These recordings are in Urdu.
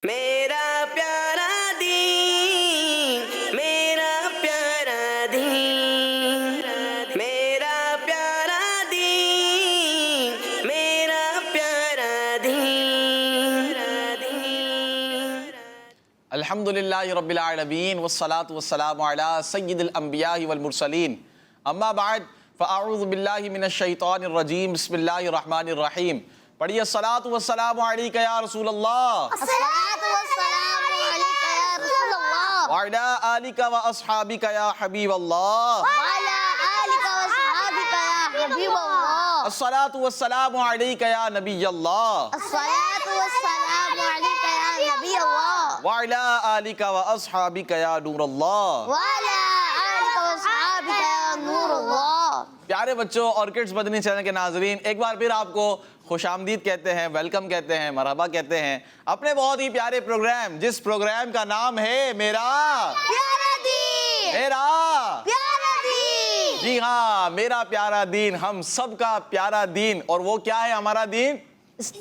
میرا پیارا دین، میرا پیارا دین، میرا پیارا دین، میرا پیارا دین۔ الحمدللہ رب العالمین والصلاة والسلام علی سید الانبیاء والمرسلین، اما بعد فاعوذ باللہ من الشیطان الرجیم، بسم اللہ الرحمن الرحیم۔ پڑھیے الصلاۃ والسلام علیک یا رسول اللہ، الصلاۃ والسلام علیک یا رسول اللہ، وعلی آلک و اصحابک یا حبیب اللہ، وعلی آلک و اصحابک یا حبیب اللہ، الصلاۃ والسلام علیک یا نبی اللہ، الصلاۃ والسلام علیک یا نبی اللہ، وعلی آلک و اصحابک یا نور اللہ۔ وعلی آلک و اصحابک یا نور اللہ۔ پیارے بچوں اور کڈز مدنی چینل کے ناظرین، ایک بار پھر آپ کو خوش آمدید کہتے ہیں، ویلکم کہتے ہیں، مرحبا کہتے ہیں اپنے بہت ہی پیارے پروگرام، جس پروگرام کا نام ہے میرا پیارا دین، میرا پیارا دین، جی ہاں، میرا پیارا دین، ہم سب کا پیارا دین۔ اور وہ کیا ہے ہمارا دین؟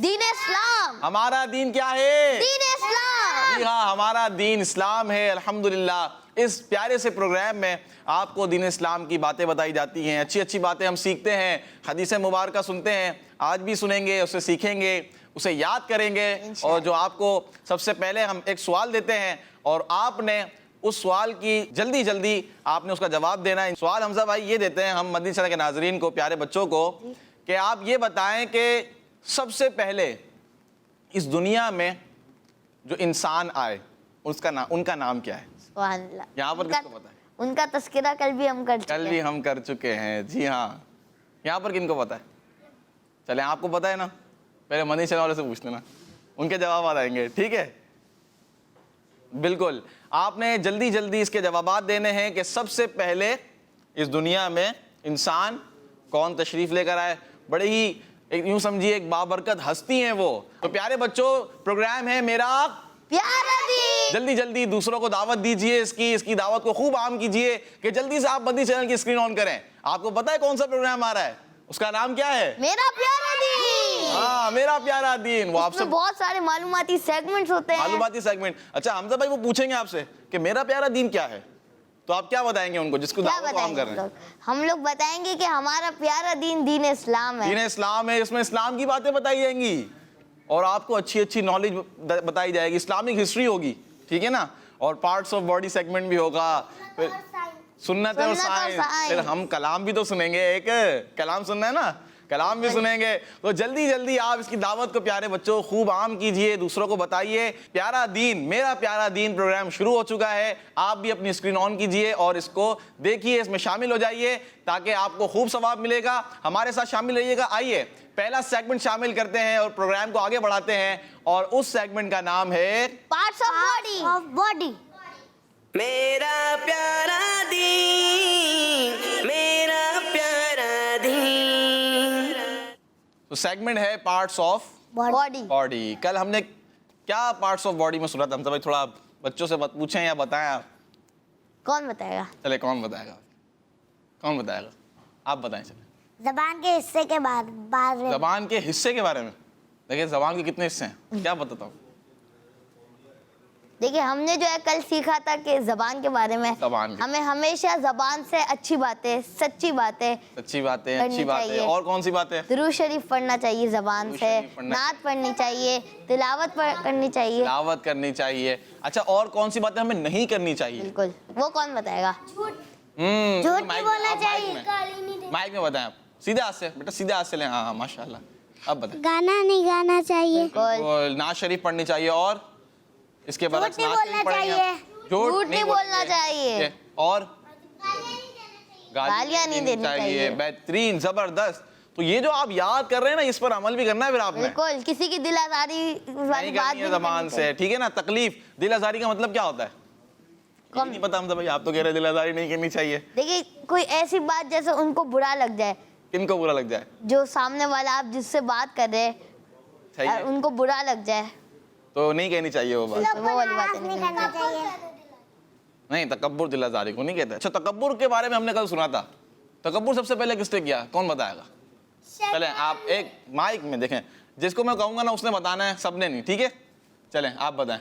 دین اسلام، ہمارا دین کیا ہے؟ دین اسلام۔ جی ہاں، ہمارا دین اسلام ہے۔ الحمدللہ اس پیارے سے پروگرام میں آپ کو دین اسلام کی باتیں بتائی جاتی ہیں، اچھی اچھی باتیں ہم سیکھتے ہیں، حدیث مبارکہ سنتے ہیں، آج بھی سنیں گے، اسے سیکھیں گے، اسے یاد کریں گے۔ اور جو آپ کو سب سے پہلے ہم ایک سوال دیتے ہیں اور آپ نے اس سوال کی جلدی آپ نے اس کا جواب دینا ہے۔ سوال حمزہ بھائی یہ دیتے ہیں ہم مدنی چینل کے ناظرین کو، پیارے بچوں کو، کہ آپ یہ بتائیں کہ سب سے پہلے اس دنیا میں جو انسان آئے ان کا نام کیا ہے؟ سبحان اللہ۔ یہاں پر کس کو پتا ہے؟ ان کا تذکرہ کل بھی ہم کر چکے کل بھی ہم کر چکے ہیں، جی ہاں۔ یہاں پر کن کو پتا ہے؟ چلیں آپ کو پتا ہے نا، پہلے مدنی چینل والے سے پوچھ لینا، ان کے جوابات آئیں گے، ٹھیک ہے؟ بالکل، آپ نے جلدی اس کے جوابات دینے ہیں کہ سب سے پہلے اس دنیا میں انسان کون تشریف لے کر آئے۔ بڑے ہی یوں سمجھیے ایک بابرکت ہستی ہیں وہ۔ تو پیارے بچوں، پروگرام ہے میرا پیارا دین۔ جلدی دوسروں کو دعوت دیجئے، اس کی دعوت کو خوب عام کیجئے کہ جلدی سے آپ مدنی چینل کی اسکرین آن کریں۔ آپ کو پتا ہے کون سا پروگرام آ رہا ہے؟ اس کا نام کیا ہے؟ میرا پیارا دین۔ ہاں، میرا پیارا دین۔ وہ آپ اس سے میں بہت سارے معلوماتی سیگمنٹس ہوتے ہیں۔ معلوماتی سیگمنٹ۔ اچھا حمزہ بھائی، وہ پوچھیں گے آپ سے کہ میرا پیارا دین کیا ہے، تو آپ کیا بتائیں گے ان کو جس کو دعوت کو عام کر رہے ہیں؟ ہم لوگ بتائیں گے کہ ہمارا پیارا دین دین اسلام ہے۔ دین اسلام ہے، اس میں اسلام کی باتیں بتائی جائیں گی اور آپ کو اچھی نالج بتائی جائے گی، اسلامک ہسٹری ہوگی، ٹھیک ہے نا؟ اور پارٹس آف باڈی سیگمنٹ بھی ہوگا، پھر سنت اور سائنس، پھر ہم کلام بھی تو سنیں گے، ایک کلام سننا ہے نا، کلام بھی سنیں گے۔ تو جلدی آپ اس کی دعوت کو پیارے بچوں خوب عام کیجئے، دوسروں کو بتائیے۔ پیارا دین، میرا پیارا دین پروگرام شروع ہو چکا ہے۔ آپ بھی اپنی اسکرین آن کیجئے اور اس کو دیکھیے، اس میں شامل ہو جائیے تاکہ آپ کو خوب ثواب ملے گا۔ ہمارے ساتھ شامل رہیے گا۔ آئیے پہلا سیگمنٹ شامل کرتے ہیں اور پروگرام کو آگے بڑھاتے ہیں، اور اس سیگمنٹ کا نام ہے پارٹس آف باڈی۔ میرا پیارا دین، میرا پیارا دین۔ تو سیگمنٹ ہے پارٹس آف باڈی۔ باڈی۔ کل ہم نے کیا پارٹس آف باڈی میں سنا تھا؟ ہم سب تھوڑا بچوں سے پوچھیں یا بتائیں آپ؟ کون بتائے گا؟ چلے کون بتائے گا؟ آپ بتائیں۔ چلے زبان کے حصے کے بعد زبان کے حصے کے بارے میں۔ دیکھیں زبان کے کتنے حصے ہیں کیا بتاتا ہوں۔ دیکھیں ہم نے جو ہے کل سیکھا تھا کہ زبان کے بارے میں ہمیں ہمیشہ زبان سے اچھی باتیں، سچی باتیں، اچھی باتیں اور کون سی باتیں؟ درود شریف پڑھنا چاہیے، زبان سے نعت پڑھنی چاہیے، تلاوت کرنی چاہیے۔ اچھا، اور کون سی باتیں ہمیں نہیں کرنی چاہیے؟ بالکل، وہ کون بتائے گا؟ جھوٹ نہیں بولنا چاہیے۔ مائک میں بتائیں آپ، سیدھے ہاتھ سے بیٹا، سیدھے ہاتھ سے لیں۔ ہاں ماشاءاللہ، اب بتائیں۔ گانا نہیں گانا چاہیے، نعت شریف پڑھنی چاہیے، اور اس کے برعکس جھوٹ نہیں بولنا چاہیے، اور گالیاں نہیں دینی چاہیے۔ بہترین، زبردست۔ تو یہ جو آپ یاد کر رہے ہیں نا، اس پر عمل بھی کرنا ہے پھر آپ نے۔ بالکل، کسی کی دل آزاری والی بات نہیں زبان سے، ٹھیک ہے نا؟ تکلیف، دل آزاری کا مطلب کیا ہوتا ہے؟ نہیں پتا ہم بھائی، آپ تو کہہ رہے دل آزاری نہیں کرنی چاہیے۔ دیکھیے کوئی ایسی بات جیسے ان کو برا لگ جائے۔ کن کو برا لگ جائے؟ جو سامنے والا آپ جس سے بات کر رہے ہیں ان کو برا لگ جائے تو نہیں کہنی چاہیے وہ بات۔ وہ والی باتیں نہیں کرنا چاہیے۔ نہیں، تکبر دل آزاری کو نہیں کہتے۔ اچھا، تکبر کے بارے میں ہم نے کل سنا تھا۔ تکبر سب سے پہلے کس نے کیا؟ کون بتائے گا؟ چلیں آپ ایک مائک میں دیکھیں، جس کو میں کہوں گا نا اس نے بتانا ہے، سب نے نہیں، ٹھیک ہے؟ چلیں آپ بتائیں۔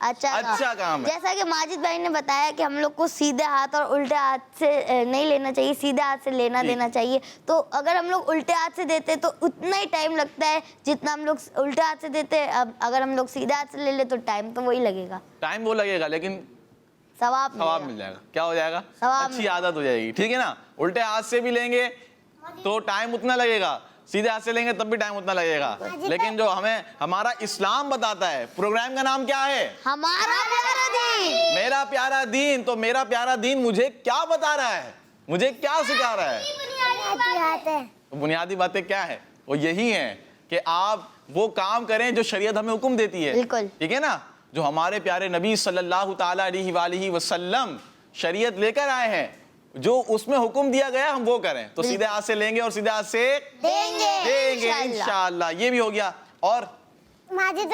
اچھا کام ہے. جیسا کہ ماجد بھائی نے بتایا کہ ہم لوگ کو سیدھے ہاتھ اور الٹے ہاتھ سے نہیں لینا چاہیے, سیدھے ہاتھ سے لینا دینا چاہیے. تو اگر ہم لوگ الٹے ہاتھ سے دیتے تو اتنا ہی ٹائم لگتا ہے جتنا ہم لوگ الٹے ہاتھ سے دیتے. اب اگر ہم لوگ سیدھے ہاتھ سے لے لیں تو ٹائم تو وہی لگے گا, ٹائم وہ لگے گا لیکن ثواب مل جائے گا. کیا ہو جائے گا؟ ثواب اچھی عادت ہو جائے گی. ٹھیک ہے نا, الٹے ہاتھ سے بھی لیں گے تو ٹائم اتنا لگے گا, سیدھے ہاتھ سے لیں گے تب بھی ٹائم اتنا لگے گا. لیکن جو ہمیں ہمارا اسلام بتاتا ہے, پروگرام کا نام کیا ہے؟ ہمارا پیارا دین. میرا پیارا دین. تو میرا پیارا دین مجھے کیا بتا رہا ہے, مجھے کیا سکھا رہا ہے؟ تو بنیادی باتیں کیا ہے؟ وہ یہی ہیں کہ آپ وہ کام کریں جو شریعت ہمیں حکم دیتی ہے. بالکل. ٹھیک ہے نا, جو ہمارے پیارے نبی صلی اللہ تعالیٰ علیہ وآلہ وسلم شریعت لے کر آئے ہیں, جو اس میں حکم دیا گیا ہم وہ کریں. تو سیدھے ہاتھ سے لیں گے اور سیدھے ہاتھ سے دیں گے انشاءاللہ. یہ بھی ہو گیا. اور ماجد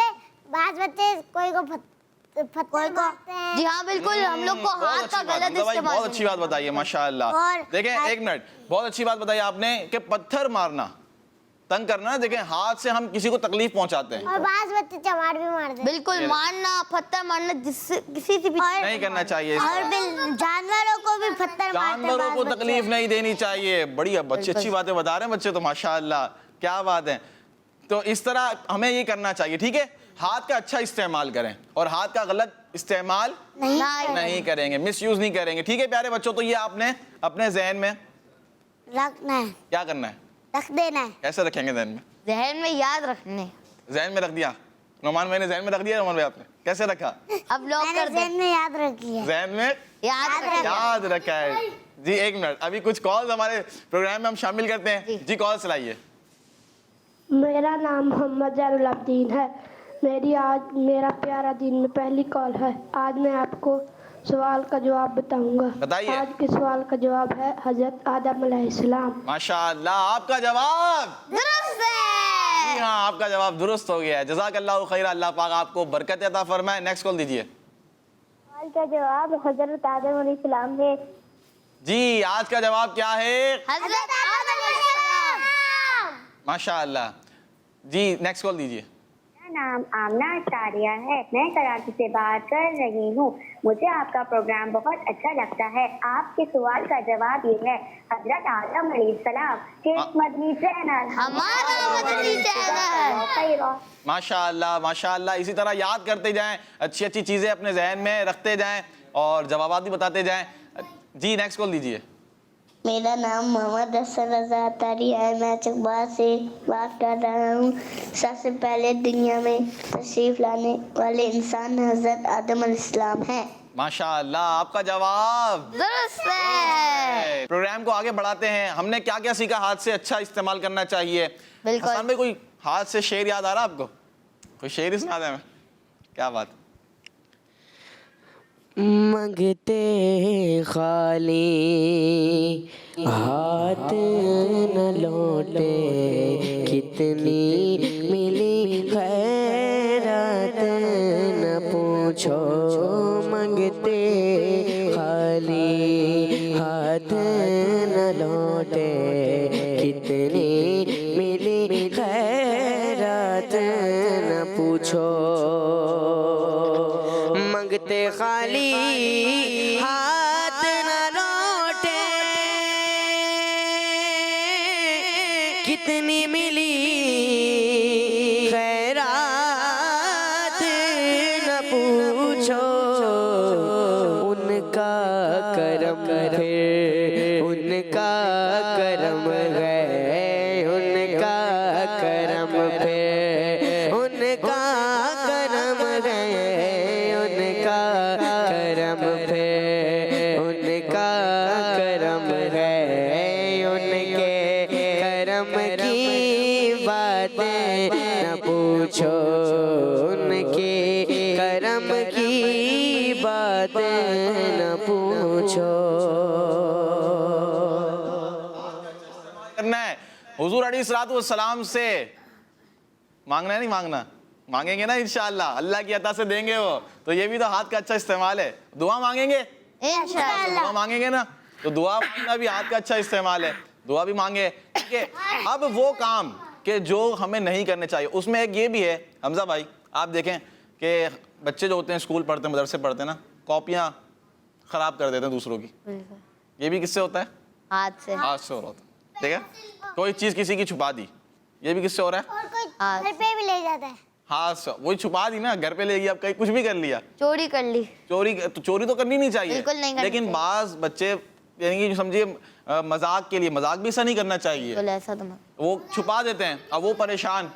بعض بچے کوئی کو مارتے ہیں. جی ہاں بالکل, ہم لوگ کو ہاتھ کا غلط استعمال. بہت اچھی بات بتائی ہے ماشاءاللہ. دیکھیں ایک منٹ, بہت اچھی بات بتائی آپ نے کہ پتھر مارنا, تنگ کرنا, دیکھیں ہاتھ سے ہم کسی کو تکلیف پہنچاتے ہیں. اور بعض بچے چماڑ بھی مارتے ہیں. بالکل, مارنا, پتھر مارنا کسی سے بھی نہیں کرنا چاہیے. اور جانوروں کو بھی پتھر مارتے ہیں. جانوروں کو تکلیف نہیں دینی چاہیے. بڑی اچھی باتیں بتا رہے ہیں بچے تو ماشاءاللہ, کیا بات ہے. تو اس طرح ہمیں یہ کرنا چاہیے. ٹھیک ہے, ہاتھ کا اچھا استعمال کریں اور ہاتھ کا غلط استعمال نہیں کریں گے, مس یوز نہیں کریں گے. ٹھیک ہے پیارے بچوں, تو یہ آپ نے اپنے ذہن میں رکھنا ہے, کیا کرنا ہے, رکھ دینا ہے. کیسے رکھیں گے ذہن میں؟ ذہن میں یاد رکھنے. ذہن میں رکھ دیا نعمان بھائی نے, ذہن میں رکھ دیا نعمان بھائی آپ نے, کیسے رکھا؟ اب لوگ میں نے کر دیں, ذہن میں یاد رکھی ہے. ذہن میں یاد رکھا ہے. جی ایک منٹ, ابھی کچھ کالز ہمارے پروگرام میں ہم شامل کرتے ہیں. جی کال چلائیے. میرا نام محمد زین العابدین ہے. میرا پیارا دین میں پہلی کال ہے. آج میں آپ کو سوال کا جواب بتاؤں گا. بتائیے. آج کے سوال کا جواب ہے حضرت آدم علیہ السلام. ماشاءاللہ, آپ کا جواب درست ہے. جی ہاں, آپ کا جواب درست ہو گیا ہے. جزاک اللہ خیر, اللہ پاک آپ کو برکت عطا فرمائے. نیکسٹ کال دیجیے. سوال کا جواب حضرت آدم علیہ السلام ہے. جی آج کا جواب کیا ہے؟ حضرت آدم علیہ السلام. ماشاءاللہ. جی نیکسٹ کال دیجیے. میرا نام آمنہ اشاریہ ہے, میں کراچی سے بات کر رہی ہوں. مجھے آپ کا پروگرام بہت اچھا لگتا ہے. آپ کے سوال کا جواب یہ ہے, حضرت آدم علیہ السلام کس مدنی چینل؟ ہمارا مدنی چینل. ماشاءاللہ ماشاءاللہ. اسی طرح یاد کرتے جائیں, اچھی اچھی چیزیں اپنے ذہن میں رکھتے جائیں اور جوابات بھی بتاتے جائیں. جی نیکسٹ کال دیجیے. میرا نام محمد حسن رضا اتاری ہے. میں چکبار سے بات کر رہا ہوں. سب سے پہلے دنیا میں تشریف لانے والے انسان حضرت آدم علیہ السلام ہیں. ماشاءاللہ, آپ کا جواب درست ہے. پروگرام کو آگے بڑھاتے ہیں. ہم نے کیا کیا سیکھا؟ ہاتھ سے اچھا استعمال کرنا چاہیے. بالکل. حسن بھائی کوئی ہاتھ سے شعر یاد آ رہا آپ کو؟ کوئی شعر ہی سنا دیں ہمیں. کیا بات. منگتے خالی ہاتھ نہ لوٹے, کتنی ملی خیرات نہ پوچھو. منگتے خالی ہاتھ نہ لوٹے, کتنی ملی خیرات نہ پوچھو. منگتے خالی ہاتھ نہ لوٹے, کتنی ملی خیرات نہ پوچھو. ان کا کرم پھر ان کا کرم ہے, ان کا کرم پھر ان کا کرم ہے, ان کا کرم پھر ان کا کرم ہے. ان کے کرم کی باتیں نہ پوچھو, ان کے کرم کی باتیں نہ پوچھو. کرنا ہے حضور علیہ الصلوۃ والسلام سے. مانگنا ہے نہیں مانگنا, مانگیں گے نا انشاءاللہ, اللہ کی عطا سے دیں گے وہ. تو یہ بھی تو ہاتھ کا اچھا استعمال ہے. دعا مانگیں گے انشاءاللہ. دعا مانگیں گے نا, تو دعا مانگنا بھی ہاتھ کا اچھا استعمال ہے. دعا بھی مانگے. ٹھیک ہے, اب وہ کام کہ جو ہمیں نہیں کرنے چاہیے, اس میں ایک یہ بھی ہے حمزہ بھائی, آپ دیکھیں کہ بچے جو ہوتے ہیں اسکول پڑھتے ہیں مدرسے پڑھتے ہیں نا کاپیاں خراب کر دیتے ہیں دوسروں کی, یہ بھی کس سے ہوتا ہے؟ ہاتھ سے. ہاتھ سے ہو رہا ہوتا ہے. ٹھیک ہے, کوئی چیز کسی کی چھپا دی, یہ بھی کس سے ہو رہا ہے؟ اور کوئی گھر پہ بھی لے جاتا ہے. ہاتھ سے. وہی چھپا دی نا, گھر پہ لے گئی, اب کہیں کچھ بھی کر لیا, چوری کر لی. چوری تو کرنی نہیں چاہیے, بالکل نہیں کرنی لیکن بعض بچے یعنی کہ جو سمجھیے مذاق کے لیے, مذاق بھی ایسا نہیں کرنا چاہیے, ایسا تو وہ چھپا دیتے ہیں, اب وہ پریشان.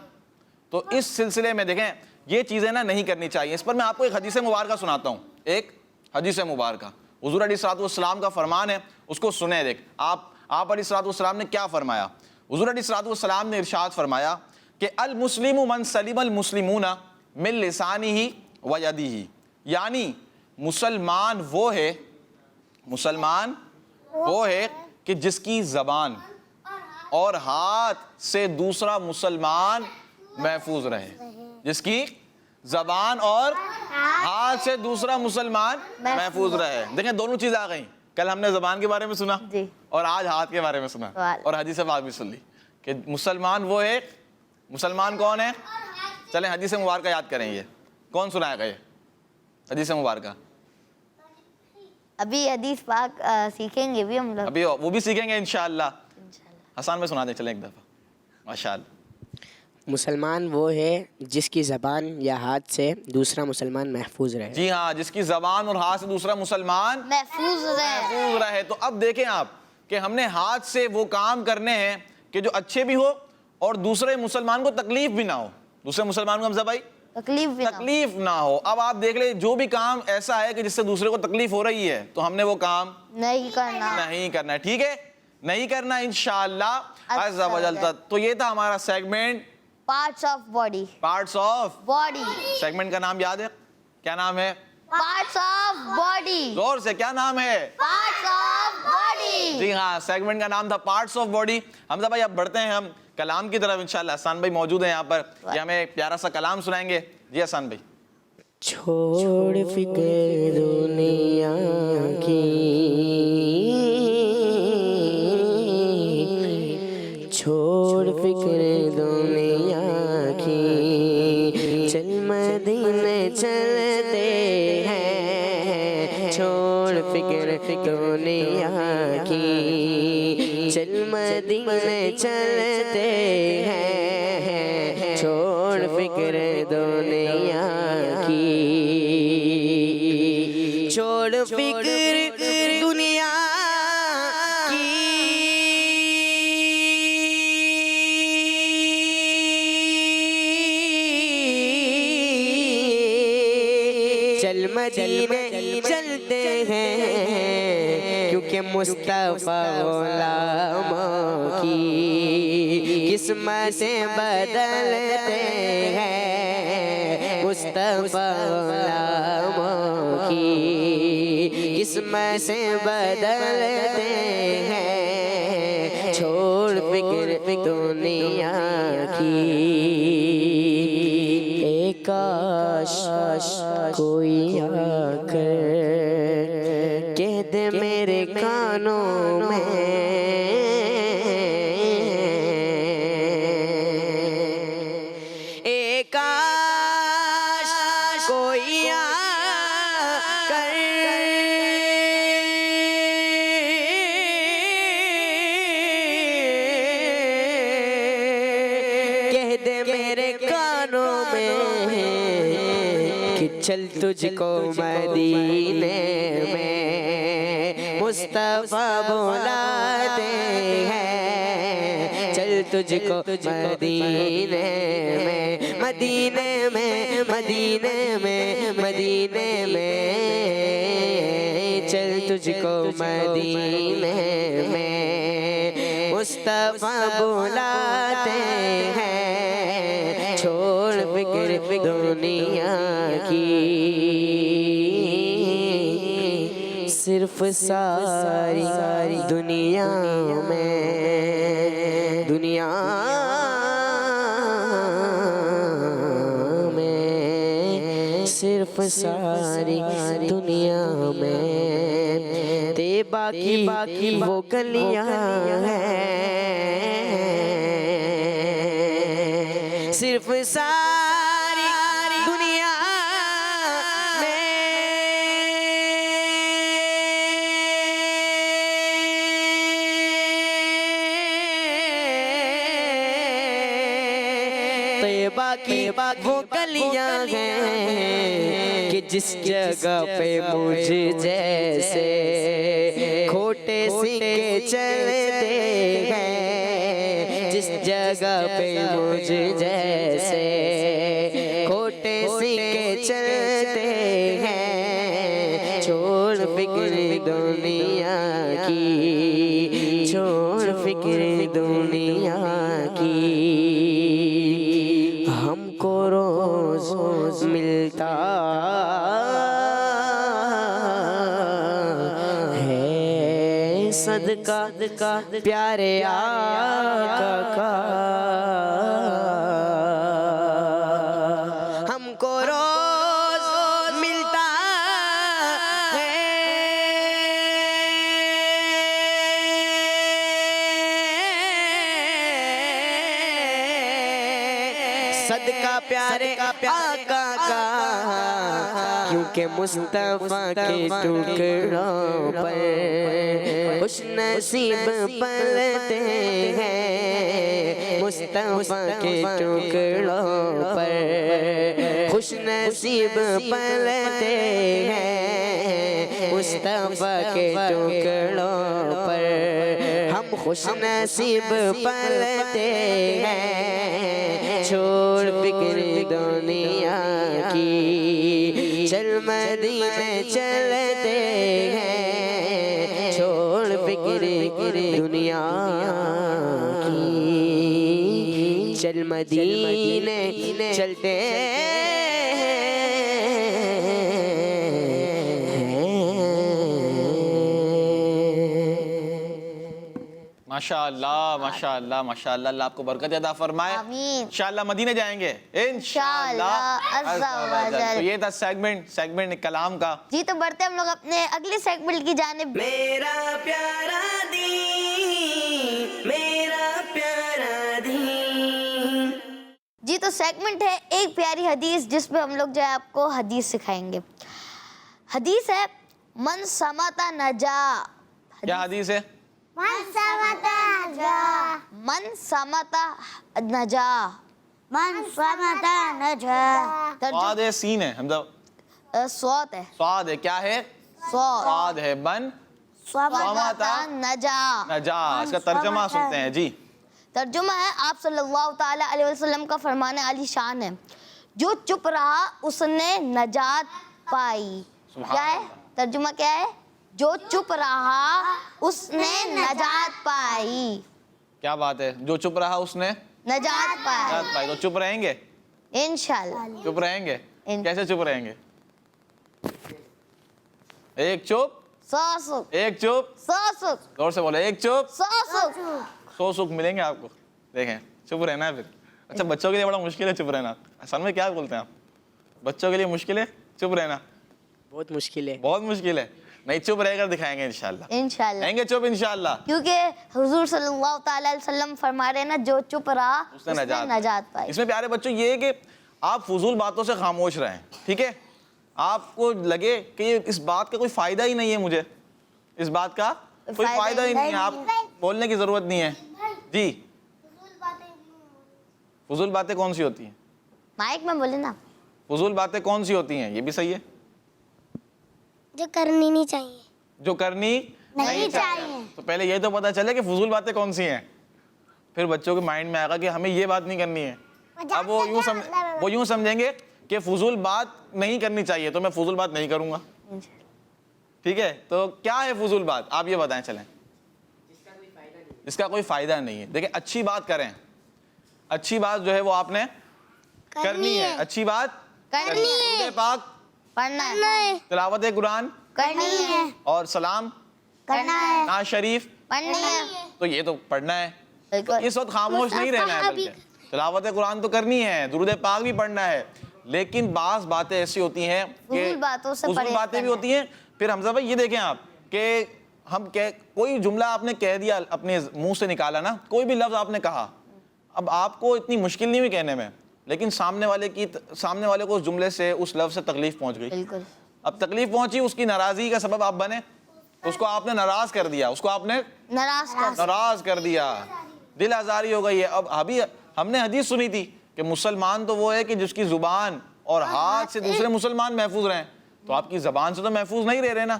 تو اس سلسلے میں دیکھیں یہ چیزیں نا نہیں کرنی چاہیے. اس پر میں آپ کو ایک حدیث مبارکہ سناتا ہوں, ایک حدیث مبارکہ, حضور علیہ الصلوۃ والسلام کا فرمان ہے, اس کو سنیں. دیکھ آپ علیہ الصلوۃ والسلام نے کیا فرمایا. حضور علیہ الصلوۃ والسلام نے ارشاد فرمایا کہ المسلم من سلم المسلمون من لسانہ و یدہ, یعنی مسلمان وہ ہے کہ جس کی زبان اور ہاتھ سے دوسرا مسلمان محفوظ رہے, جس کی زبان اور ہاتھ سے دوسرا مسلمان محفوظ رہے. دیکھیں دونوں چیز آ گئیں, کل ہم نے زبان کے بارے میں سنا اور آج ہاتھ کے بارے میں سنا, اور حدیث پاک بھی سن لی کہ مسلمان وہ ہے. مسلمان کون ہے؟ چلیں حدیث مبارکہ یاد کریں. یہ کون سنائے گا یہ حدیث مبارکہ؟ ابھی حدیث پاک سیکھیں گے بھی ہم لوگ, ابھی وہ بھی سیکھیں گے انشاءاللہ. حسان میں سنا دیں چلیں ایک دفعہ, ماشاءاللہ. مسلمان وہ ہے جس کی زبان یا ہاتھ سے دوسرا مسلمان محفوظ رہے. جی ہاں, جس کی زبان اور ہاتھ سے دوسرا مسلمان محفوظ رہے. تو اب دیکھیں آپ کہ ہم نے ہاتھ سے وہ کام کرنے ہیں کہ جو اچھے بھی ہو اور دوسرے مسلمان کو تکلیف بھی نہ ہو, دوسرے مسلمان کو حمزہ بھائی تکلیف نہ ہو. اب آپ دیکھ لیں جو بھی کام ایسا ہے کہ جس سے دوسرے کو تکلیف ہو رہی ہے تو ہم نے وہ کام نہیں کرنا ہے. ٹھیک ہے, نہیں کرنا انشاءاللہ عز و جل. تو یہ تھا ہمارا segment parts of body. Segment کا نام یاد ہے, کیا نام ہے؟ Parts of body. زور سے کیا نام ہے؟ Parts of body. جی ہاں, سیگمنٹ کا نام تھا پارٹس آف باڈی. حمزہ بھائی اب بڑھتے ہیں ہم کلام کی طرف انشاءاللہ. احسان بھائی موجود ہیں یہاں پر, یہ ہمیں پیارا سا کلام سنائیں گے. جی احسان بھائی. چھوڑ فکر دنیا کی, چھوڑ فکر دنیا کی, چل مدینے چلتے ہیں. چھوڑ فکر دنیا کی, چل مدینے چلتے ہیں. چھوڑ فکر دنیا کی, چھوڑ فکر دنیا کی, چل مدینے چلتے ہیں, کیونکہ مصطفیٰ غلاموں کی قسمتیں بدلتے ہیں. مصطفیٰ غلاموں کی قسمتیں بدلتے ہیں. چھوڑ فکر دنیا کی, اے کاش کوئی آ کر کہہ دے میرے کانوں میں, اے کاش کوئی آ کر کہہ دے میرے کانوں میں کہ چل تجھ کو مدینے میں مصطفیٰ بلاتے ہیں. چل تجھ کو مدینے میں, مدینے میں, مدینے میں, مدینے میں, چل تجھ کو مدینے میں مصطفیٰ بلاتے ہیں. چھوڑ فکر دنیا کی, صرف ساری دنیا میں, دنیا میں, صرف ساری دنیا میں باقی وہ گلیاں ہیں. صرف ساری دنیا وہ گلیاں ہیں کہ جس جگہ پہ مجھ جیسے کھوٹے سکے چلتے ہیں، جس جگہ پہ مجھ جیسے کھوٹے سکے چلتے ہیں، چھوڑ فکر دنیا کی، چھوڑ فکر دنیا کی، ہم کو روز ملتا ہے صدقہ پیارے آقا کا، ہم کو روز ملتا صدقہ پیارے آقا کا، کیونکہ مصطفیٰ کے ٹکڑوں پر خوش نصیب پلتے ہیں، مصطفیٰ کے ٹکڑوں پر خوش نصیب پلتے ہیں، مصطفیٰ کے ٹکڑوں پر ہم خوش نصیب پلتے ہیں، چھوڑ فکر دنیا کی، چل مدینے چلتے ہیں، چھوڑ فکر دنیا کی، چل مدینے چلتے ماشاء اللہ ماشاء اللہ ماشاء اللہ، اللہ آپ کو برکت عطا فرمائے، آمین۔ انشاءاللہ مدینے جائیں گے انشاءاللہ عز و جل۔ تو یہ تھا سیگمنٹ کلام کا۔ جی تو بڑھتے ہم لوگ اپنے اگلے سیگمنٹ کی جانب۔ میرا پیارا دین، میرا پیارا دین۔ جی تو سیگمنٹ ہے ایک پیاری حدیث، جس پہ ہم لوگ جو ہے آپ کو حدیث سکھائیں گے۔ حدیث ہے من سمتا نجا۔ کیا حدیث ہے؟ من سمتا نجا، من سمتا نجا۔ صاد ہے سین ہے حمزہ؟ صوت ہے، صاد ہے، کیا ہے؟ صوت، صاد ہے، من سمتا نجا۔ نجا، اس کا ترجمہ سنتے ہیں جی۔ ترجمہ ہے آپ صلی اللہ تعالی علیہ وسلم کا فرمان عالی شان ہے، جو چپ رہا اس نے نجات پائی۔ کیا ہے ترجمہ؟ کیا ہے؟ جو چپ رہا اس نے نجات پائی۔ کیا بات ہے، جو چپ رہا اس نے نجات پائی، نجات پائی۔ تو چپ رہیں گے؟ انشاءاللہ۔ چپ رہیں گے؟ کیسے چپ رہیں گے؟ ایک چپ، سو سکھ، ایک چپ، سو سکھ، زور سے بولے، ایک چپ، سو سکھ۔ 100 سکھ ملیں گے آپ کو۔ دیکھیں چپ رہنا ہے پھر۔ اچھا بچوں کے لیے بڑا مشکل ہے چپ رہنا، اصل میں کیا بولتے ہیں آپ؟ بچوں کے لیے مشکل ہے چپ رہنا؟ بہت مشکل ہے، بہت مشکل ہے۔ نہیں، چپ رہ کر دکھائیں گے انشاءاللہ، انشاءاللہ رہیں گے چپ انشاءاللہ۔ کیونکہ حضور صلی اللہ تعالی علیہ وسلم فرما رہے ہیں نا، جو چپ رہا اس نے نجات پائی۔ اس میں پیارے بچوں یہ ہے کہ آپ فضول باتوں سے خاموش رہیں، ٹھیک ہے؟ آپ کو لگے کہ اس بات کا کوئی فائدہ ہی نہیں ہے، مجھے اس بات کا کوئی فائدہ ہی نہیں ہے، آپ بولنے کی ضرورت نہیں ہے جی۔ فضول باتیں کون سی ہوتی ہیں؟ مائک میں بولے نا، فضول باتیں کون سی ہوتی ہیں؟ یہ بھی صحیح ہے، جو کرنی نہیں چاہیے، جو کرنی نہیں چاہیے۔ تو پہلے یہ تو پتا چلے کہ فضول باتیں کون سی ہیں، پھر بچوں کے مائنڈ میں آئے گا کہ ہمیں یہ بات نہیں کرنی ہے۔ اب وہ یوں سمجھیں گے کہ فضول بات نہیں کرنی چاہیے، تو میں فضول بات نہیں کروں گا، ٹھیک ہے؟ تو کیا ہے فضول بات، آپ یہ بتائیں چلیں۔ اس کا کوئی فائدہ نہیں ہے۔ دیکھیں اچھی بات کریں، اچھی بات جو ہے وہ آپ نے کرنی ہے، اچھی بات کرنی ہے، درود پاک پڑھنا ہے، تلاوت قرآن کرنی ہے، اور سلام کرنا ہے، نعت شریف پڑھنی ہے۔ تو یہ تو پڑھنا ہے، تو بالکل۔ اس وقت خاموش نہیں رہنا ہے، بلکہ تلاوت قرآن تو کرنی ہے، درود پاک بھی پڑھنا ہے، لیکن بعض باتیں ایسی ہوتی ہیں کہ فضول باتوں سے فضول باتیں بھی ہوتی ہیں۔ پھر حمزہ بھائی یہ دیکھیں آپ کہ کوئی جملہ آپ نے کہہ دیا، اپنے منہ سے نکالا نا، کوئی بھی لفظ آپ نے کہا، اب آپ کو اتنی مشکل نہیں ہوئی کہنے میں، لیکن سامنے والے کو اس جملے سے، اس لفظ سے تکلیف پہنچ گئی۔ بالکل۔ اب تکلیف پہنچی، اس کی ناراضگی کا سبب آپ بنے، اس کو آپ نے ناراض کر دیا، اس کو آپ نے ناراض کر ناراض کر دیا، دل آزاری ہو گئی ہے۔ اب ابھی ہم نے حدیث سنی تھی کہ مسلمان تو وہ ہے کہ جس کی زبان اور ہاتھ سے دوسرے مسلمان محفوظ رہیں. تو آپ کی زبان سے تو محفوظ نہیں رہ رہے نا,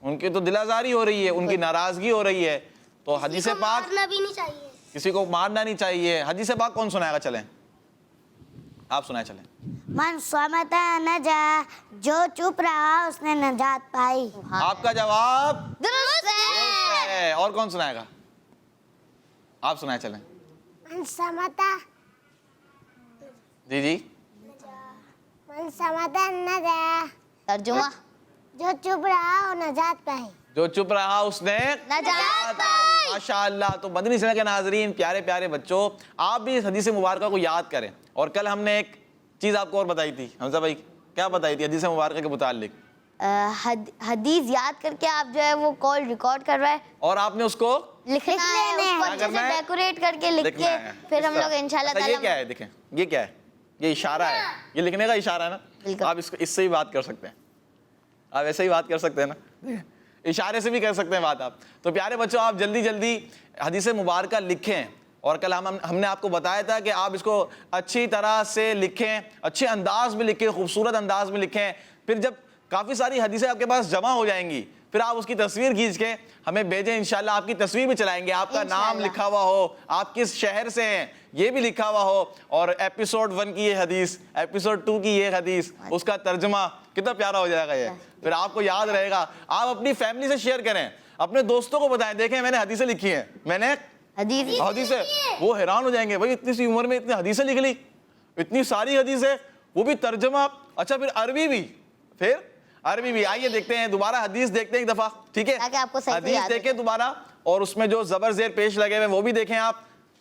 ان کی تو دل آزاری ہو رہی ہے, ان کی ناراضگی ہو رہی ہے. تو حدیث پاک بھی نہیں چاہیے. کسی کو مارنا نہیں چاہیے. حدیث پاک کون سنائے گا؟ چلیں آپ سنائیں. چلیں. من صمت نجا, جو چپ رہا اس نے نجات پائی. آپ کا جواب درست ہے. ہے. اور کون سنائے گا؟ آپ سنائیں. چلیں. من صمت جی جی. من صمت نجا, ترجمہ, جو چپ رہا وہ نجات پائی. جو چپ رہا اس نے نجات پائی. ماشاءاللہ. تو مدنی چینل کے ناظرین, پیارے پیارے بچوں, آپ بھی اس حدیث مبارکہ کو یاد کریں. اور کل ہم نے ایک چیز آپ کو اور بتائی تھی. حمزہ بھائی کیا بتائی تھی حدیث مبارکہ کے متعلق؟ حدیث یاد کر کے آپ جو ہے وہ کال ریکارڈ کر رہے ہیں اور آپ نے اس کو لکھنا ہے, اس کو کیا اچھے سے کرنا ہے؟ ڈیکوریٹ کر کے لکھ لکھنا کے ہے. پھر ہم اس لوگ طرح. انشاءاللہ اچھا, یہ تعالیٰ. کیا ہے؟ دیکھیں یہ کیا ہے؟ یہ اشارہ ہے. یہ لکھنے کا اشارہ ہے نا. بالکل. آپ اس سے ہی بات کر سکتے ہیں. آپ ایسے ہی بات کر سکتے ہیں نا, اشارے سے بھی کر سکتے ہیں بات آپ. تو پیارے بچوں, آپ جلدی جلدی حدیث مبارکہ لکھیں. اور کل ہم نے آپ کو بتایا تھا کہ آپ اس کو اچھی طرح سے لکھیں, اچھے انداز میں لکھیں, خوبصورت انداز میں لکھیں. پھر جب کافی ساری حدیثیں آپ کے پاس جمع ہو جائیں گی, پھر آپ اس کی تصویر کھینچ کے ہمیں بھیجیں. انشاءاللہ آپ کی تصویر بھی چلائیں گے, آپ کا نام لکھا ہوا ہو, آپ کس شہر سے ہیں یہ بھی لکھا ہوا ہو, اور ایپیسوڈ 1 کی یہ حدیث, ایپیسوڈ 2 کی یہ حدیث, اس کا ترجمہ. کتنا پیارا ہو جائے گا یہ. پھر آپ کو یاد رہے گا. آپ اپنی فیملی سے شیئر کریں, اپنے دوستوں کو بتائیں, دیکھیں میں نے حدیثیں لکھی ہیں, میں نے حدیثیں. وہ حیران ہو جائیں گے, بھائی اتنی سی عمر میں اتنی حدیثیں لکھ لی, اتنی ساری حدیثیں, وہ بھی ترجمہ. اچھا پھر عربی بھی, پھر عربی بھی. آئیے دیکھتے ہیں دوبارہ حدیث دیکھتے ہیں ایک دفعہ, ٹھیک ہے؟ حدیث دیکھیں دوبارہ, اور اس میں جو زبر زیر پیش لگے ہوئے وہ بھی دیکھیں آپ.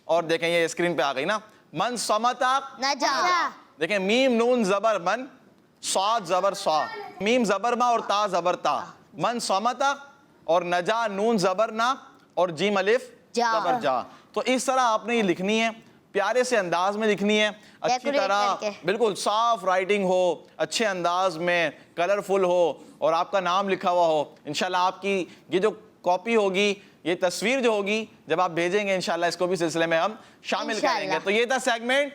اور دیکھیں یہ اسکرین پہ آ گئی نا, من صمتا نجا. دیکھیں میم نون زبر من, صاد زبر صا, میم زبر ما اور تا زبر تا. من صمتا اور نجا نون زبر نا اور جیم الف زبر جا. تو اس طرح آپ نے یہ لکھنی ہے, پیارے سے انداز میں لکھنی ہے, اچھی طرح بالکل صاف رائٹنگ ہو, اچھے انداز میں, کلرفل ہو, اور آپ کا نام لکھا ہوا ہو. انشاءاللہ آپ کی یہ جو کاپی ہوگی, یہ تصویر جو ہوگی, جب آپ بھیجیں گے انشاءاللہ اس کو بھی سلسلے میں ہم شامل کریں گے. تو یہ تھا سیگمنٹ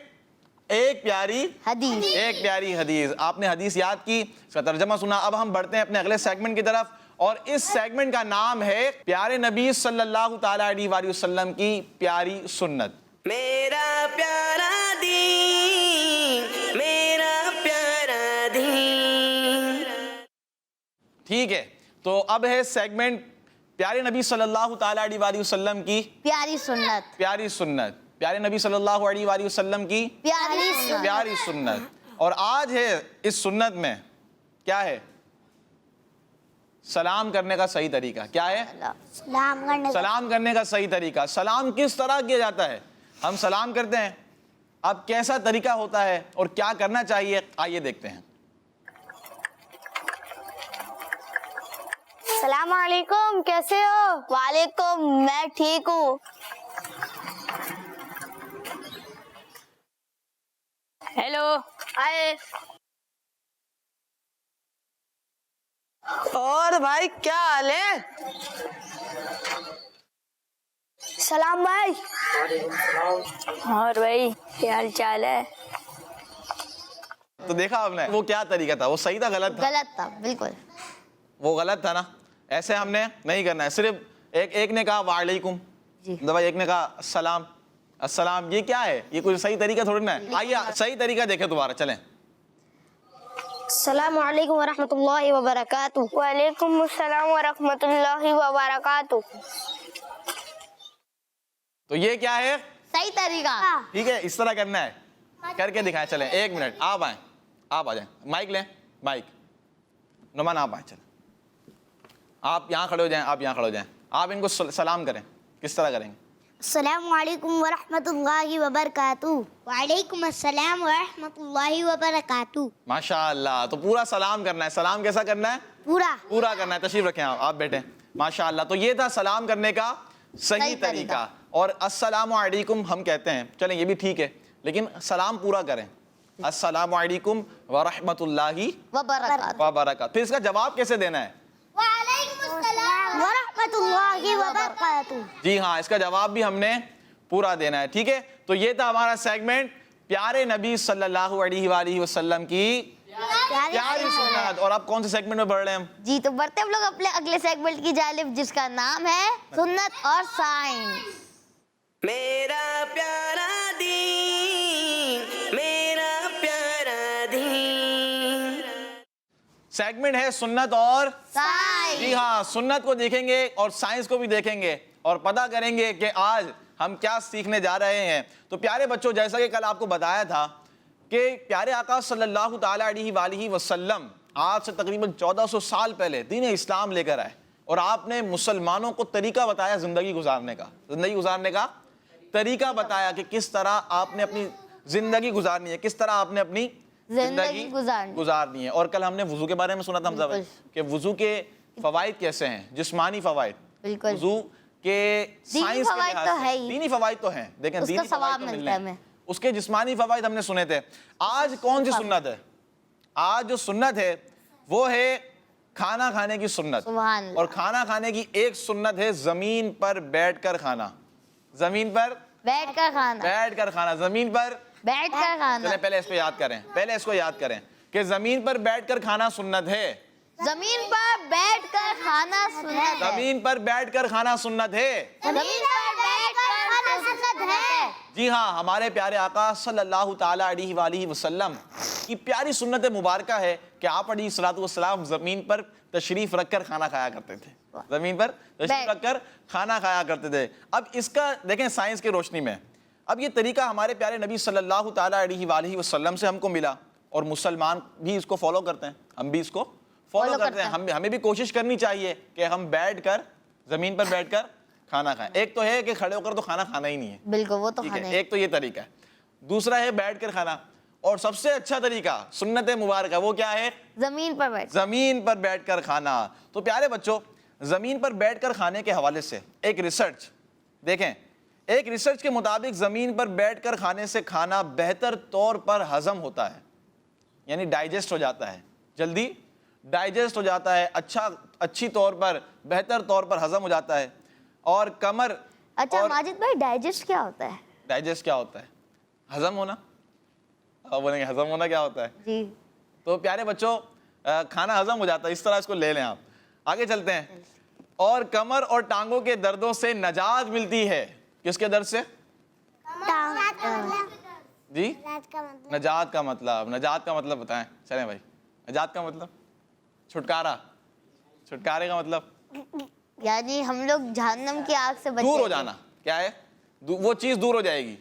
ایک پیاری حدیث. ایک پیاری حدیث. آپ نے حدیث یاد کی, اس کا ترجمہ سنا. اب ہم بڑھتے ہیں اپنے اگلے سیگمنٹ کی طرف, اور اس سیگمنٹ کا نام ہے پیارے نبی صلی اللہ تعالیٰ علیہ وآلہ وسلم کی پیاری سنت. میرا پیارا دین, میرا پیارا دین. ٹھیک ہے, تو اب ہے سیگمنٹ پیارے نبی صلی اللہ تعالیٰ علیہ وآلہ وسلم کی پیاری سنت. پیاری سنت. پیارے نبی صلی اللہ علیہ وآلہ وسلم کی پیاری سنت. پیاری سنت. اور آج ہے اس سنت میں کیا ہے؟ سلام کرنے کا صحیح طریقہ. کیا ہے؟ سلام کرنے کا صحیح طریقہ. سلام کس طرح کیا جاتا ہے؟ ہم سلام کرتے ہیں, اب کیسا طریقہ ہوتا ہے اور کیا کرنا چاہیے, آئیے دیکھتے ہیں. السلام علیکم, کیسے ہو؟ وعلیکم, میں ٹھیک ہوں. ہیلو, آئے. اور بھائی کیا حال ہے؟ سلام بھائی. اور بھائی کیا حال چال ہے؟ تو دیکھا آپ نے وہ کیا طریقہ تھا, وہ صحیح تھا غلط تھا؟ غلط تھا, بالکل وہ غلط تھا نا. ایسے ہم نے نہیں کرنا ہے. صرف ایک نے کہا وعلیکم, ایک نے کہا السلام, السلام. یہ کیا ہے؟ یہ کوئی صحیح طریقہ تھوڑی نا ہے. آئیے صحیح طریقہ دیکھیں دوبارہ, چلیں. السلام علیکم ورحمۃ اللہ وبرکاتہ. وعلیکم السلام ورحمۃ اللہ وبرکاتہ. تو یہ کیا ہے؟ صحیح طریقہ. ٹھیک ہے, اس طرح کرنا ہے. کر کے دکھائیں. چلیں 1 منٹ, آپ آئیں, آپ آ جائیں. مائک لیں, مائک. نعمان آپ آئیں. چلیں آپ یہاں کھڑے ہو جائیں, آپ یہاں کھڑے ہو جائیں. آپ ان کو سلام کریں. کس طرح کریں گے؟ السلام علیکم ورحمۃ اللہ وبرکاتہ. وعلیکم السلام ورحمۃ اللہ وبرکاتہ. ماشاء اللہ. تو پورا سلام کرنا ہے. سلام کیسا کرنا ہے؟ پورا کرنا ہے. تشریف رکھیں, آپ بیٹھیں. ماشاء اللہ. تو یہ تھا سلام کرنے کا صحیح طریقہ. اور السلام علیکم ہم کہتے ہیں, چلیں یہ بھی ٹھیک ہے, لیکن سلام پورا کریں. السلام علیکم ورحمۃ اللہ وبرکاتہ. پھر اس کا جواب کیسے دینا ہے؟ وعلیکم السلام ورحمۃ اللہ وبرکاتہ. جی ہاں, اس کا جواب بھی ہم نے پورا دینا ہے. ٹھیک ہے, تو یہ تھا ہمارا سیگمنٹ پیارے نبی صلی اللہ علیہ وآلہ وسلم کی پیاری سنت. اور اب کون سے سیگمنٹ میں بڑھ رہے ہیں ہم؟ جی تو بڑھتے ہم لوگ اپنے اگلے سیگمنٹ کی جانب جس کا نام ہے سنت اور سائنس. میرا پیارا دین، میرا پیارا دین. سیگمنٹ ہے سنت اور سائنس. جی ہاں، سنت کو دیکھیں گے اور سائنس کو بھی دیکھیں گے اور پتہ کریں گے کہ آج ہم کیا سیکھنے جا رہے ہیں. تو پیارے بچوں، جیسا کہ کل آپ کو بتایا تھا کہ پیارے آقا صلی اللہ تعالیٰ علیہ وآلہ وسلم آج سے تقریباً 1400 سال پہلے دین اسلام لے کر آئے اور آپ نے مسلمانوں کو طریقہ بتایا زندگی گزارنے کا طریقہ بتایا کہ کس طرح آپ نے اپنی زندگی گزارنی ہے، کس طرح آپ نے اپنی زندگی گزارنی ہے. اور کل ہم نے وضو کے بارے میں سنا تھا حمزہ بھائی کہ وضو کے فوائد کیسے ہیں، جسمانی فوائد. بالکل. وضو کے سائنس کے لحاظ سے دینی فوائد تو ہیں، دیکھیں دینی فوائد تو ملنے ہیں، اس کے جسمانی فوائد ہم نے سنے تھے. آج کون سی سنت ہے؟ آج جو سنت ہے وہ ہے کھانا کھانے کی سنت. اور کھانا کھانے کی ایک سنت ہے زمین پر بیٹھ کر کھانا. زمین پر بیٹھ کر کھانا. زمین پر بیٹھ کر کھانا. پہلے اس کو یاد کریں کہ زمین پر بیٹھ کر کھانا سنت ہے. زمین پر بیٹھ کر کھانا سنت ہے. زمین پر بیٹھ کر کھانا سنت ہے. زمین پر بیٹھ کر کھانا سنت ہے. جی ہاں، ہمارے پیارے آقا صلی اللہ تعالیٰ علیہ وآلہ وسلم کی پیاری سنت مبارکہ ہے کہ آپ علیہ الصلوۃ والسلام زمین پر تشریف رکھ کر کھانا کھایا کرتے تھے. زمین پر تشریف رکھ کر کھانا کھایا کرتے تھے. اب اس کا دیکھیں سائنس کی روشنی میں، اب یہ طریقہ ہمارے پیارے نبی صلی اللہ تعالیٰ علیہ وآلہ وسلم سے ہم کو ملا اور مسلمان بھی اس کو فالو کرتے ہیں، ہم بھی اس کو فالو کرتے ہیں. ہمیں بھی کوشش کرنی چاہیے کہ ہم بیٹھ کر زمین پر بیٹھ کر کھانا کھائیں. ایک تو ہے کہ کھڑے ہو کر تو کھانا کھانا ہی نہیں ہے، بالکل وہ تو کھانا ہے. ایک تو یہ طریقہ ہے. دوسرا ہے بیٹھ کر کھانا. اور سب سے اچھا طریقہ سنت مبارکہ وہ کیا ہے؟ زمین پر بیٹھ کر کھانا. تو پیارے بچوں، زمین پر بیٹھ کر کھانے کے حوالے سے ایک ریسرچ دیکھیں. ایک ریسرچ کے مطابق زمین پر بیٹھ کر کھانے سے کھانا بہتر طور پر ہضم ہوتا ہے، یعنی ڈائجسٹ ہو جاتا ہے، جلدی ڈائجسٹ ہو جاتا ہے، اچھی طور پر بہتر طور پر ہضم ہو جاتا ہے. اور کمر. اچھا ماجد بھائی، ڈائجسٹ کیا ہوتا ہے؟ ڈائجسٹ کیا ہوتا ہے؟ ہضم ہونا. آپ بولیں گے ہضم ہونا کیا ہوتا ہے؟ جی تو پیارے بچوں، کھانا ہضم ہو جاتا ہے، اس طرح اس کو لے لیں. آپ آگے چلتے ہیں. اور کمر اور ٹانگوں کے دردوں سے نجات ملتی ہے. کس کے درد سے؟ جی نجات کا مطلب بتائیں. چلیں بھائی، نجات کا مطلب چھٹکارے کا مطلب یعنی ہم لوگ جہنم کی آگ سے دور ہو جانا. کیا ہے؟ وہ چیز دور ہو جائے گی.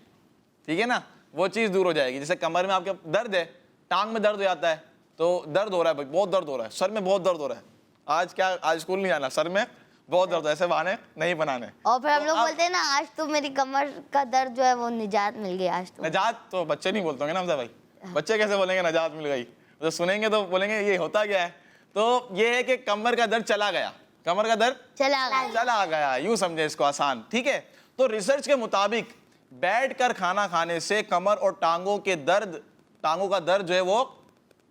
ٹھیک ہے نا، وہ چیز دور ہو جائے گی. جیسے کمر میں آپ کے درد ہے، ٹانگ میں درد ہو جاتا ہے تو درد ہو رہا ہے بھائی، بہت درد ہو رہا ہے، سر میں بہت درد ہو رہا ہے، آج اسکول نہیں جانا، سر میں بہت درد ہے. ایسے بہانے نہیں بنانے. اور پھر ہم لوگ بولتے ہیں نا آج تو میری کمر کا درد جو ہے وہ نجات مل گئی. آج تو نجات تو بچے نہیں بولتے ہوں گے نا حمزہ بھائی. بچے کیسے بولیں گے نجات مل گئی؟ تو سنیں گے تو بولیں گے یہ ہوتا کیا ہے. تو یہ ہے کہ کمر کا درد چلا گیا، کمر کا درد چلا گیا، یوں سمجھے اس کو آسان. ٹھیک ہے. تو ریسرچ کے مطابق بیٹھ کر کھانا کھانے سے کمر اور ٹانگوں کا درد جو ہے وہ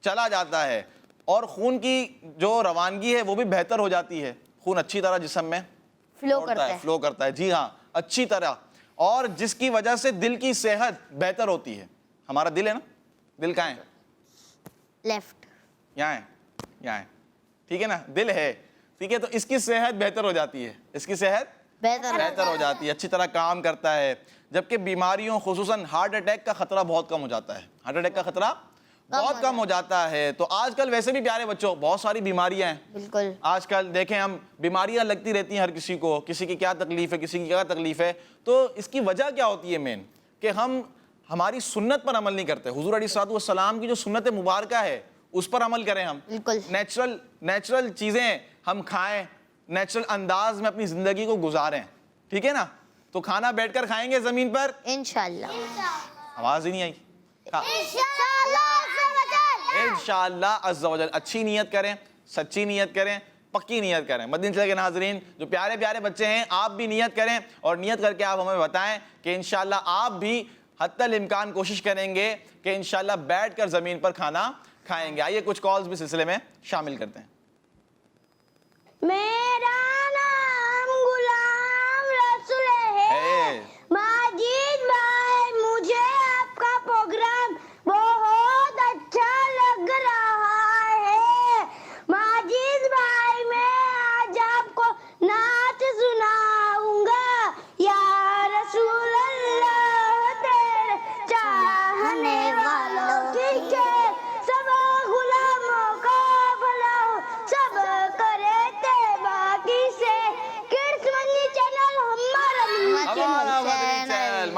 چلا جاتا ہے اور خون کی جو روانگی ہے وہ بھی بہتر ہو جاتی ہے. خون اچھی طرح جسم میں فلو کرتا ہے. جی ہاں، اچھی طرح. اور جس کی وجہ سے دل کی صحت بہتر ہوتی ہے. ہمارا دل ہے نا، دل کہاں ہے؟ لیفٹ. یہاں ہے. ٹھیک ہے نا، دل ہے. ٹھیک ہے. تو اس کی صحت بہتر ہو جاتی ہے، اس کی صحت بہتر ہو جاتی ہے، اچھی طرح کام کرتا ہے. جبکہ بیماریوں خصوصاً ہارٹ اٹیک کا خطرہ بہت کم ہو جاتا ہے. ہارٹ اٹیک کا خطرہ بہت کم ہو جاتا ہے. تو آج کل ویسے بھی پیارے بچوں بہت ساری بیماریاں ہیں. بالکل. آج کل دیکھیں ہم بیماریاں لگتی رہتی ہیں ہر کسی کو، کسی کی کیا تکلیف ہے، کسی کی کیا تکلیف ہے. تو اس کی وجہ کیا ہوتی ہے مین؟ کہ ہم ہماری سنت پر عمل نہیں کرتے. حضور علیہ الصلوۃ والسلام کی جو سنت مبارکہ ہے اس پر عمل کریں. ہم نیچرل چیزیں ہم کھائیں، نیچرل انداز میں اپنی زندگی کو گزاریں. ٹھیک ہے نا. تو کھانا بیٹھ کر کھائیں گے زمین پر انشاءاللہ. آواز ہی نہیں آئی. انشاءاللہ عز و جل. اچھی نیت کریں، سچی نیت کریں، پکی نیت کریں. مدینہ چلے کے ناظرین جو پیارے پیارے بچے ہیں، آپ بھی نیت کریں اور نیت کر کے آپ ہمیں بتائیں کہ انشاءاللہ آپ بھی حتی الامکان کوشش کریں گے کہ انشاءاللہ بیٹھ کر زمین پر کھانا کھائیں گے. آئیے کچھ کالز بھی سلسلے میں شامل کرتے ہیں. میرا نام غلام رسول ہے. ماجد بھائی، مجھے آپ کا پروگرام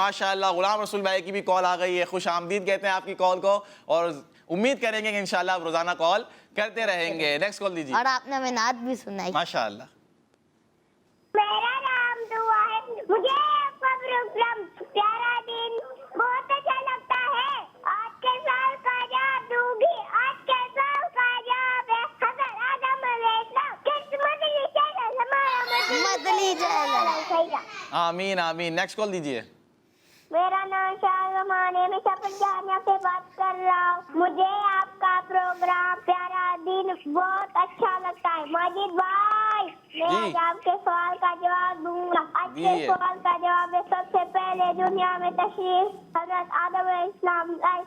ماشاءاللہ غلام رسول بھائی کی بھی کال آ گئی ہے. خوش آمدید کہتے ہیں آپ کی کال کو, اور امید کریں گے کہ انشاءاللہ آپ روزانہ کال کرتے رہیں گے. نیکسٹ کال دیجیے. اور آپ نے ہمیں نعت بھی سنائی. ماشاءاللہ. میرا نام دعا ہے, مجھے آپ کا پروگرام پیارا دن بہت اچھا لگتا ہے. آج کے سال کا جواب دوں گی. آج کے سال کا جواب ہے حضرت آدم علیہ السلام. کس مدنی چینل ہمارا مدنی چینل. آمین آمین. نیکسٹ کال دیجیے. میرا نام شاہ زمانے میں سفر جانا سے بات کر رہا ہوں. مجھے آپ کا پروگرام پیارا دن بہت اچھا لگتا ہے. ماجد بھائی میں آج آپ کے سوال کا جواب دوں گا. آج کے سوال کا جواب ہے سب سے پہلے دنیا میں تشریف حضرت آدم علیہ السلام لائے.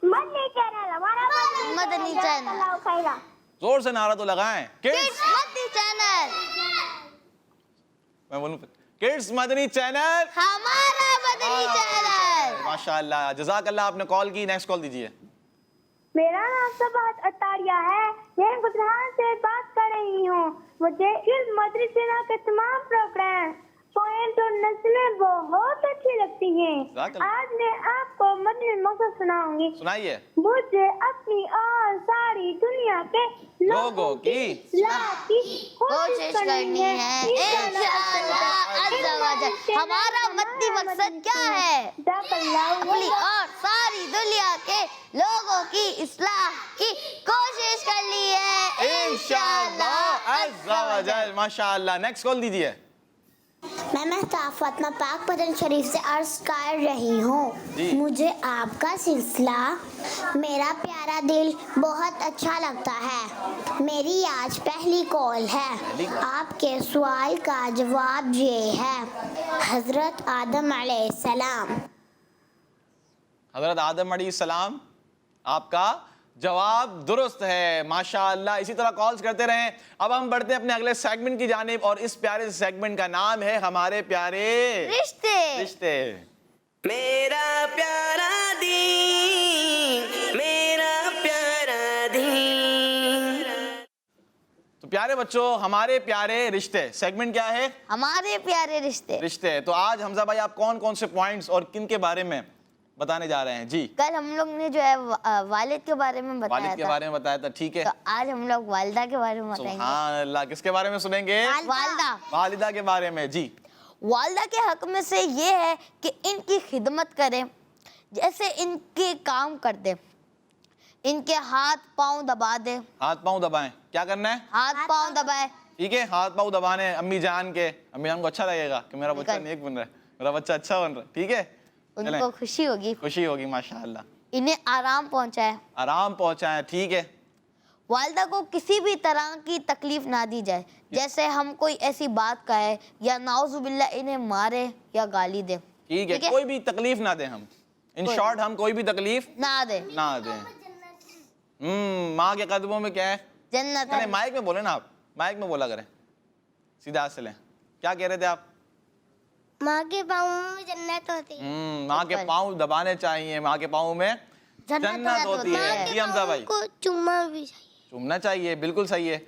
مدنی چینل ہمارا مدنی چینل. اللہ خیرہ. زور سے نعرہ تو لگائیں. کڈس مدنی چینل. میں بولوں کڈس مدنی چینل ہمارا مدنی چینل. ماشاءاللہ. جزاک اللہ, آپ نے کال کی. نیکسٹ کال دیجیے. میرا نام سبات اطاریہ ہے. میں گجرات سے بات کر رہی ہوں. مجھے اس مدرسے کے تمام پروگرام پوائنٹ اور نسلیں بہت اچھی لگتی ہیں. آج میں آپ کو مدنی مقصد سناؤں گی. سنائیے. مجھے اپنی اور ساری دنیا کے لوگوں کی اصلاح کی کوشش کرنی ہے انشاءاللہ عز و جل. ہمارا مدنی مقصد کیا ہے؟ اپنی اور ساری دنیا کے لوگوں کی اصلاح کی کوشش کرنی ہے انشاءاللہ عز و جل. ماشاءاللہ. نیکسٹ کال دیجیے. میں مہتاب فاطمہ پاک پتن شریف سے عرض کر رہی ہوں. مجھے آپ کا سلسلہ میرا پیارا دل بہت اچھا لگتا ہے. میری آج پہلی کال ہے. آپ کے سوال کا جواب یہ ہے حضرت آدم علیہ السلام. حضرت آدم علیہ السلام, آپ کا جواب درست ہے. ماشاءاللہ. اسی طرح کالز کرتے رہیں. اب ہم بڑھتے ہیں اپنے اگلے سیگمنٹ کی جانب, اور اس پیارے سیگمنٹ کا نام ہے ہمارے پیارے رشتے. میرا پیارا دین, میرا پیارا دین. تو پیارے بچوں, ہمارے پیارے رشتے سیگمنٹ کیا ہے؟ ہمارے پیارے رشتے. تو آج حمزہ بھائی آپ کون کون سے پوائنٹس اور کن کے بارے میں بتانے جا رہے ہیں؟ جی, کل ہم لوگ نے جو ہے والد کے بارے میں بتایا والد کے بارے میں بتایا تھا. ٹھیک ہے. تو آج ہم لوگ والدہ کے بارے میں بتائیں گے. سبحان اللہ. کس کے بارے میں سنیں گے؟ والدہ کے بارے میں. جی, والدہ کے حق میں سے یہ ہے کہ ان کی خدمت کریں, جیسے ان کے کام کر دیں, ان کے ہاتھ پاؤں دبا دے. ہاتھ پاؤں دبائیں. کیا کرنا ہے؟ ہاتھ پاؤں دبائے. ٹھیک ہے, ہاتھ پاؤں دبانے امی جان کے. امی جان کو اچھا لگے گا کہ میرا بچہ نیک بن رہا ہے, میرا بچہ اچھا بن رہا ہے. ٹھیک ہے, ان کو خوشی ہوگی. خوشی ہوگی. ماشاءاللہ. انہیں آرام پہنچائے. آرام پہنچائیں. ٹھیک ہے. والدہ کو کسی بھی طرح کی تکلیف نہ دی جائے, جیسے ہم کوئی ایسی بات کہے یا نعوذ باللہ انہیں مارے یا گالی دے. ٹھیک ہے, کوئی بھی تکلیف نہ دیں ہم. ان شارٹ ہم کوئی بھی تکلیف نہ دیں. ماں کے قدموں میں کیا ہے؟ جنت ہے. مائک میں بولیں نا, آپ مائک میں بولا کریں, سیدھا ہاتھ سے لیں. کیا کہہ رہے تھے آپ؟ ماں کے پاؤں میں جنت ہوتی ہے. ماں کے پاؤں دبانے چاہیے. ماں کے پاؤں میں جنت ہوتی ہے. جی حمزہ بھائی. کو چومنا بھی چاہیے. چومنا چاہیے. بالکل صحیح ہے.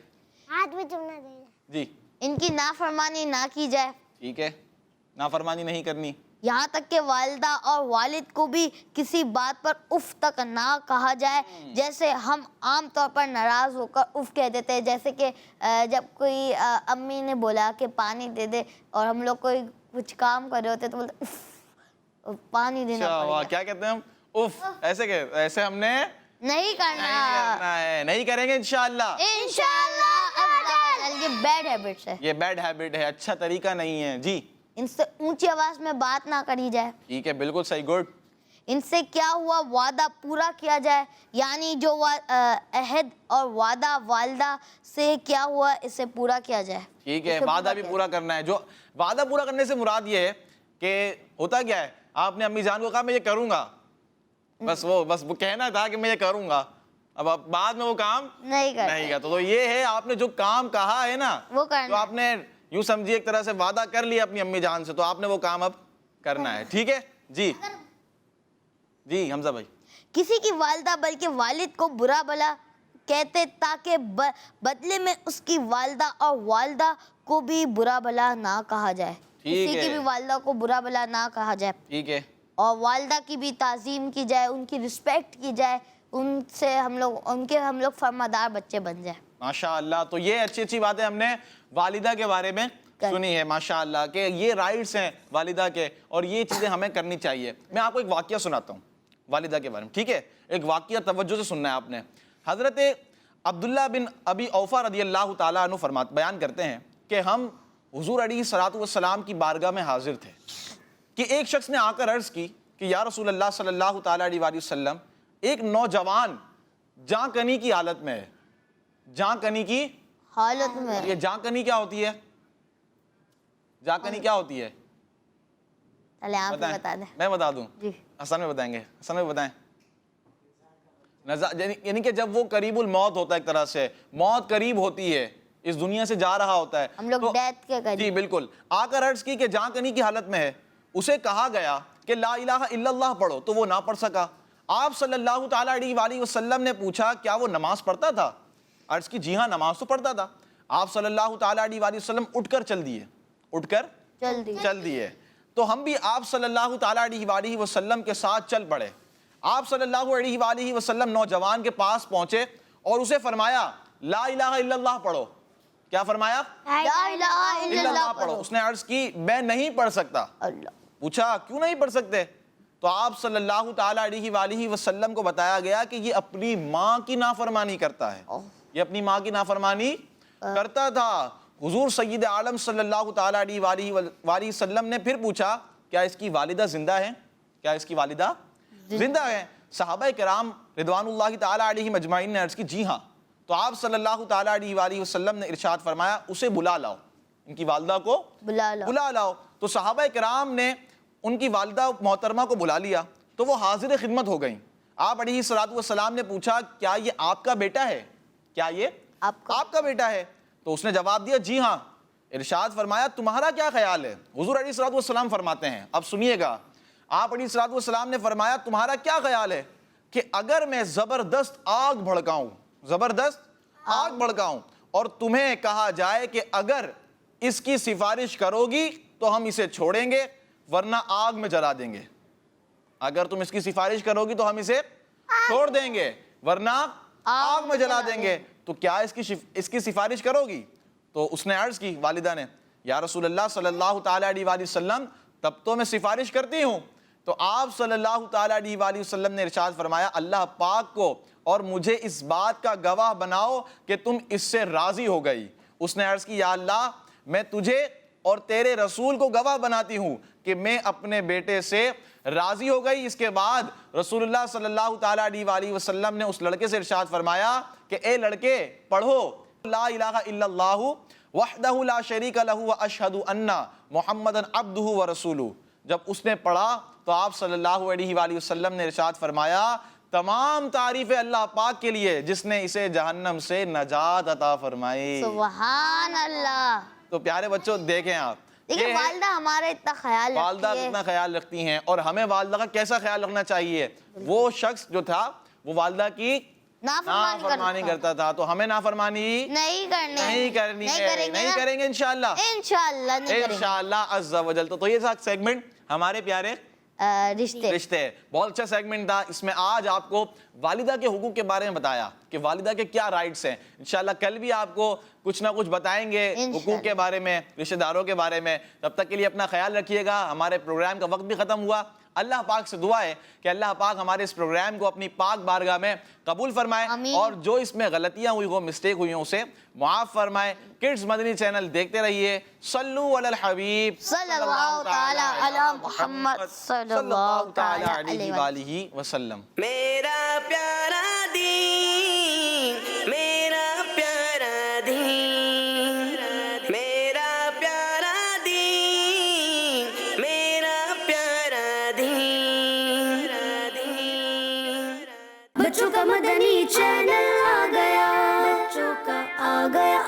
ہاتھ میں چومنا چاہیے. جی, ان کی نافرمانی نہ کی جائے. ٹھیک ہے, نافرمانی نہیں کرنی. یہاں تک کہ والدہ اور والد کو بھی کسی بات پر اف تک نہ کہا جائے. جیسے ہم عام طور پر ناراض ہو کر اف کہہ دیتے ہیں, جیسے کہ جب کوئی امی نے بولا کہ پانی دے دے, اور ہم لوگ کوئی کچھ کام کر رہے ہوتے تو بولتے اف, پانی دینا پڑے گا. کیا کہتے ہیں ہم؟ اف. ایسے کہ ایسے ہم نے نہیں کرنا ہے, نہیں کریں گے انشاءاللہ. یہ بیڈ ہیبٹس ہے. یہ بیڈ ہیبٹ ہے, اچھا طریقہ نہیں ہے. جی, ان سے اونچی آواز میں بات نہ کری جائے. ٹھیک ہے, بالکل صحیح. گڈ. ان سے کیا ہوا وعدہ پورا کیا جائے, یعنی جو عہد اور وعدہ والدہ سے کیا ہوا اسے پورا کیا جائے. ٹھیک ہے, وعدہ بھی پورا کرنا ہے. جو وعدہ پورا کرنے سے مراد یہ ہے کہ ہوتا کیا ہے, آپ نے امی جان کو کہا میں یہ کروں گا, بس وہ کہنا تھا کہ میں یہ کروں گا, اب بعد میں وہ کام نہیں کرتا. تو یہ ہے, آپ نے جو کام کہا ہے نا, وہ تو آپ نے یوں سمجھیے ایک طرح سے وعدہ کر لیا اپنی امی جان سے, تو آپ نے وہ کام اب کرنا ہے. ٹھیک ہے. جی حمزہ بھائی. کسی کی والدہ بلکہ والد کو برا بلا کہتے تاکہ بدلے میں اس کی والدہ اور والدہ کو بھی برا بلا نہ کہا جائے. کسی کی بھی والدہ کو برا بلا نہ کہا جائے. ٹھیک ہے. اور والدہ کی بھی تعظیم کی جائے, ان کی رسپیکٹ کی جائے, ان سے ہم لوگ فرمادار بچے بن جائیں. ماشاءاللہ. تو یہ اچھی اچھی باتیں ہم نے والدہ کے بارے میں سنی ہے ماشاءاللہ, کہ یہ رائٹس ہیں والدہ کے اور یہ چیزیں ہمیں کرنی چاہیے. میں آپ کو ایک واقعہ سناتا ہوں والدہ کے بارے میں, ٹھیک ہے؟ ایک واقعہ توجہ سے سننا ہے آپ نے. حضرت عبداللہ بن ابی اوفا رضی اللہ تعالیٰ عنہ بیان کرتے ہیں کہ ہم حضور علیہ الصلوۃ والسلام کی بارگاہ میں حاضر تھے کہ ایک شخص نے آ کر عرض کی کہ یا رسول اللہ صلی اللہ تعالیٰ علیہ وآلہ وسلم, ایک نوجوان جاں کنی کی حالت میں ہے. جاں کنی کی حالت میں. یہ جاں کنی کیا ہوتی ہے؟ جاں کنی کیا ہوتی ہے؟ چلے آپ بتا دیں. میں بتا دوں؟ جی حسن میں بتائیں گے. حسن میں بتائیں. یعنی کہ جب وہ قریب الموت ہوتا ہے, ایک طرح سے موت قریب ہوتی ہے, اس دنیا سے جا رہا ہوتا ہے, ہم لوگ ڈیتھ کے قریب. جی بالکل. آ کر عرض کی کہ جاں کنی کی حالت میں ہے. اسے کہا گیا کہ لا الہ الا اللہ پڑھو, تو وہ نہ پڑھ سکا. آپ صلی اللہ تعالیٰ علیہ وآلہ وسلم نے پوچھا کیا وہ نماز پڑھتا تھا؟ عرض کی جی ہاں نماز تو پڑھتا تھا. آپ صلی اللہ تعالیٰ علیہ وآلہ وسلم اٹھ کر چل دیے. تو ہم بھی آپ صلی اللہ تعالیٰ علیہ وآلہ وسلم کے ساتھ چل پڑے. آپ صلی اللہ علیہ وآلہ وسلم نوجوان کے پاس پہنچے اور اسے فرمایا لا الہ الا اللہ پڑھو. کیا فرمایا؟ لا الہ الا اللہ پڑھو. اس نے عرض کی میں نہیں پڑھ سکتا. پوچھا کیوں نہیں پڑھ سکتے؟ تو آپ صلی اللہ تعالیٰ علیہ وآلہ وسلم کو بتایا گیا کہ یہ اپنی ماں کی نافرمانی کرتا ہے. یہ اپنی ماں کی نافرمانی کرتا تھا. حضور سید عالم صلی اللہ تعالیٰ علیہ وآلہ وسلم نے پھر پوچھا کیا اس کی والدہ زندہ ہے؟ کیا اس کی والدہ زندہ ہے؟ صحابہ کرام رضوان اللہ تعالیٰ علیہم اجمعین نے عرض کی جی ہاں. تو آپ صلی اللہ تعالیٰ علیہ وآلہ وسلم نے ارشاد فرمایا اسے بلا لاؤ, ان کی والدہ کو بلا لاؤ. تو صحابہ کرام نے ان کی والدہ محترمہ کو بلا لیا تو وہ حاضر خدمت ہو گئیں. آپ علیہ الصلوۃ والسلام نے پوچھا کیا یہ آپ کا بیٹا ہے؟ کیا یہ آپ کا بیٹا ہے؟ تو اس نے جواب دیا جی ہاں. ارشاد فرمایا تمہارا کیا خیال ہے؟ حضور علیہ الصلوۃ والسلام فرماتے ہیں, اب سنیے گا, آپ علیہ الصلوۃ والسلام نے فرمایا تمہارا کیا خیال ہے کہ اگر میں زبردست آگ بھڑکاؤں اور تمہیں کہا جائے کہ اگر اس کی سفارش کرو گی تو ہم اسے چھوڑیں گے ورنہ آگ میں جلا دیں گے. اگر تم اس کی سفارش کرو گی تو ہم اسے چھوڑ دیں گے ورنہ آگ میں جلا دیں گے, تو کیا اس کی سفارش کرو گی؟ تو اس نے عرض کی والدہ نے یا رسول اللہ صلی اللہ تعالیٰ علیہ وآلہ وسلم تب تو میں سفارش کرتی ہوں. تو آپ صلی اللہ تعالیٰ علیہ وآلہ وسلم نے ارشاد فرمایا اللہ پاک کو اور مجھے اس بات کا گواہ بناؤ کہ تم اس سے راضی ہو گئی. اس نے عرض کی یا اللہ میں تجھے اور تیرے رسول کو گواہ بناتی ہوں کہ میں اپنے بیٹے سے راضی ہو گئی. اس کے بعد رسول اللہ صلی اللہ تعالیٰ علیہ وآلہ وسلم نے اس لڑکے سے ارشاد فرمایا کہ اے لڑکے پڑھو لا الہ الا اللہ وحدہ لا شریک لہ واشہد ان محمدا عبدہ ورسولہ. جب اس نے پڑھا تو آپ صلی اللہ علیہ وآلہ وسلم نے ارشاد فرمایا تمام تعریف اللہ پاک کے لیے جس نے اسے جہنم سے نجات عطا فرمائی. سبحان اللہ. تو پیارے بچوں دیکھیں آپ, دیکھیں والدہ ہمارا اتنا خیال رکھتی ہیں اور ہمیں والدہ کا کیسا خیال رکھنا چاہیے. وہ شخص جو تھا وہ والدہ کی نافرمانی کرتا تھا, تو ہمیں نافرمانی نہیں کریں گے انشاءاللہ عز و جل. تو یہ سیگمنٹ ہمارے پیارے رشتے بہت اچھا سیگمنٹ تھا. اس میں آج آپ کو والدہ کے حقوق کے بارے میں بتایا کہ والدہ کے کیا رائٹس ہیں. انشاءاللہ کل بھی آپ کو کچھ نہ کچھ بتائیں گے حقوق کے بارے میں, رشتہ داروں کے بارے میں. تب تک کے لیے اپنا خیال رکھیے گا. ہمارے پروگرام کا وقت بھی ختم ہوا. اللہ پاک سے دعا ہے کہ اللہ پاک ہمارے اس پروگرام کو اپنی پاک بارگاہ میں قبول فرمائے اور جو اس میں غلطیاں ہوئی ہو, مسٹیک ہوئی ہوں, اسے معاف فرمائے. کڈز مدنی چینل دیکھتے رہیے. صلو علی الحبیب صلی اللہ تعالی علی محمد صلی اللہ تعالی علیہ وآلہ وسلم. میرا پیارا دین, میرا پیارا دین, میرا پیارا دین, میرا پیارا دین. بچوں کا مدنی چینل آ گیا, بچوں کا آ گیا